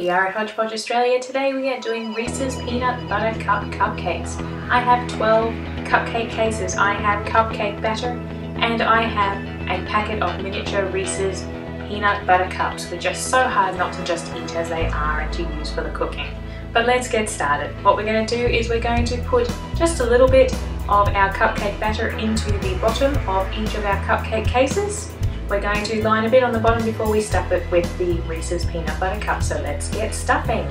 we are at Hodge Australia. Today we are doing Reese's Peanut Butter Cup Cupcakes. I have 12 cupcake cases. I have cupcake batter and I have a packet of miniature Reese's Peanut Butter Cups, which are so hard not to just eat as they are and to use for the cooking. But let's get started. What we're going to do is we're going to put just a little bit of our cupcake batter into the bottom of each of our cupcake cases. We're going to line a bit on the bottom before we stuff it with the Reese's Peanut Butter Cup. So let's get stuffing.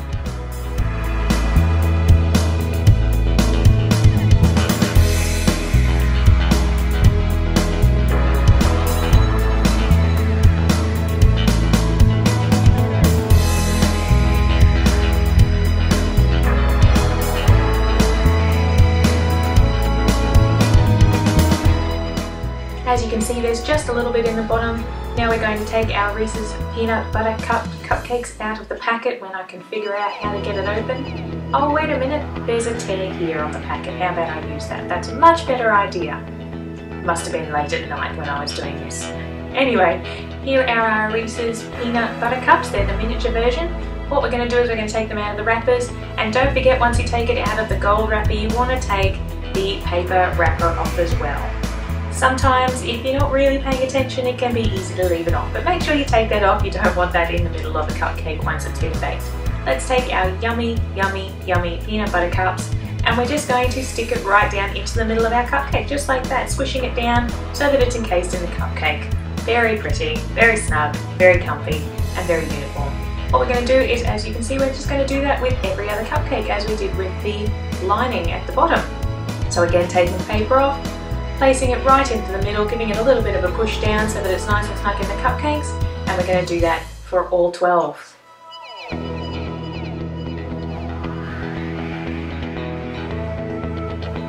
As you can see, there's just a little bit in the bottom. Now we're going to take our Reese's Peanut Butter Cup cupcakes out of the packet when I can figure out how to get it open. Oh, wait a minute, there's a tear here on the packet. How about I use that? That's a much better idea. Must have been late at night when I was doing this. Anyway, here are our Reese's Peanut Butter Cups. They're the miniature version. What we're going to do is we're going to take them out of the wrappers, and don't forget, once you take it out of the gold wrapper, you want to take the paper wrapper off as well. Sometimes, if you're not really paying attention, it can be easy to leave it on, but make sure you take that off. You don't want that in the middle of the cupcake once it's been baked. Let's take our yummy, yummy, yummy peanut butter cups, and we're just going to stick it right down into the middle of our cupcake, just like that, squishing it down so that it's encased in the cupcake. Very pretty, very snug, very comfy, and very uniform. What we're going to do is, as you can see, we're just going to do that with every other cupcake as we did with the lining at the bottom. So again, taking the paper off, placing it right into the middle, giving it a little bit of a push down so that it's nice and snug in the cupcakes, and we're going to do that for all 12.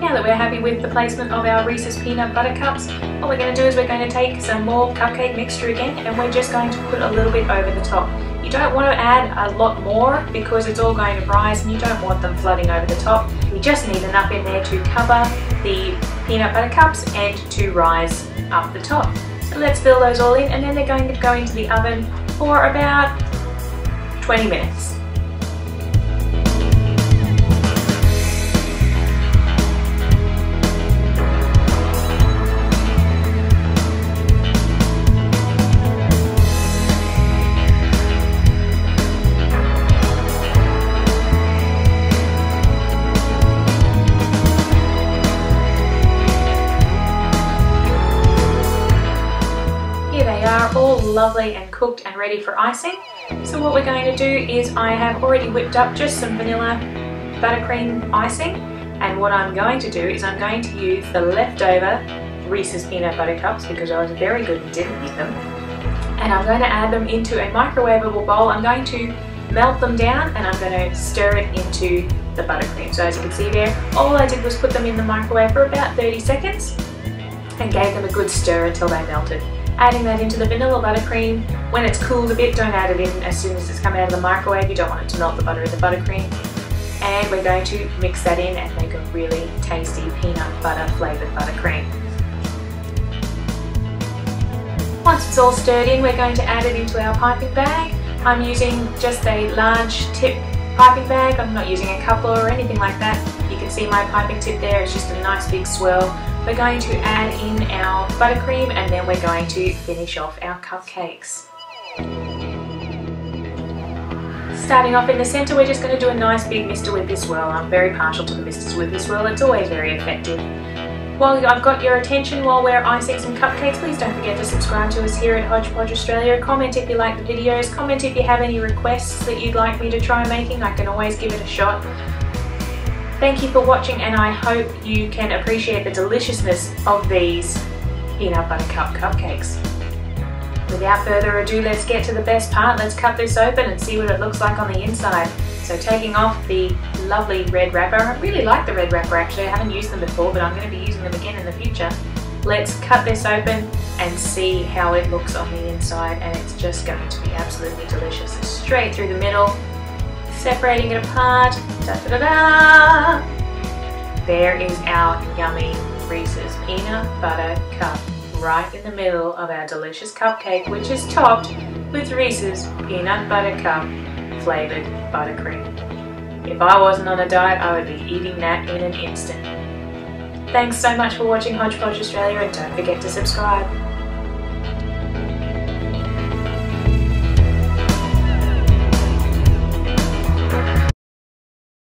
Now that we're happy with the placement of our Reese's Peanut Butter Cups, what we're going to do is we're going to take some more cupcake mixture again, and we're just going to put a little bit over the top. You don't want to add a lot more because it's all going to rise and you don't want them flooding over the top. We just need enough in there to cover the peanut butter cups and to rise up the top. So let's fill those all in, and then they're going to go into the oven for about 20 minutes. They are all lovely and cooked and ready for icing. So what we're going to do is I have already whipped up just some vanilla buttercream icing, and what I'm going to do is I'm going to use the leftover Reese's Peanut Butter Cups because I was very good and didn't eat them, and I'm going to add them into a microwavable bowl. I'm going to melt them down and I'm going to stir it into the buttercream. So as you can see there, all I did was put them in the microwave for about 30 seconds and gave them a good stir until they melted. Adding that into the vanilla buttercream. When it's cooled a bit, don't add it in as soon as it's come out of the microwave. You don't want it to melt the butter in the buttercream. And we're going to mix that in and make a really tasty peanut butter flavoured buttercream. Once it's all stirred in, we're going to add it into our piping bag. I'm using just a large tip piping bag. I'm not using a coupler or anything like that. You can see my piping tip there. It's just a nice big swirl. We're going to add in our buttercream, and then we're going to finish off our cupcakes. Starting off in the centre, we're just going to do a nice big Mr. Whippy swirl. I'm very partial to the Mr. Whippy swirl. It's always very effective. While I've got your attention while we're icing some cupcakes, please don't forget to subscribe to us here at Hodge Australia. Comment if you like the videos. Comment if you have any requests that you'd like me to try making. I can always give it a shot. Thank you for watching, and I hope you can appreciate the deliciousness of these peanut butter cup cupcakes. Without further ado, let's get to the best part. Let's cut this open and see what it looks like on the inside. So taking off the lovely red wrapper. I really like the red wrapper actually. I haven't used them before, but I'm going to be using them again in the future. Let's cut this open and see how it looks on the inside, and it's just going to be absolutely delicious. Straight through the middle. Separating it apart. Da, da, da, da. There is our yummy Reese's Peanut Butter Cup right in the middle of our delicious cupcake, which is topped with Reese's Peanut Butter Cup flavoured buttercream. If I wasn't on a diet, I would be eating that in an instant. Thanks so much for watching Hodge Podge Australia, and don't forget to subscribe.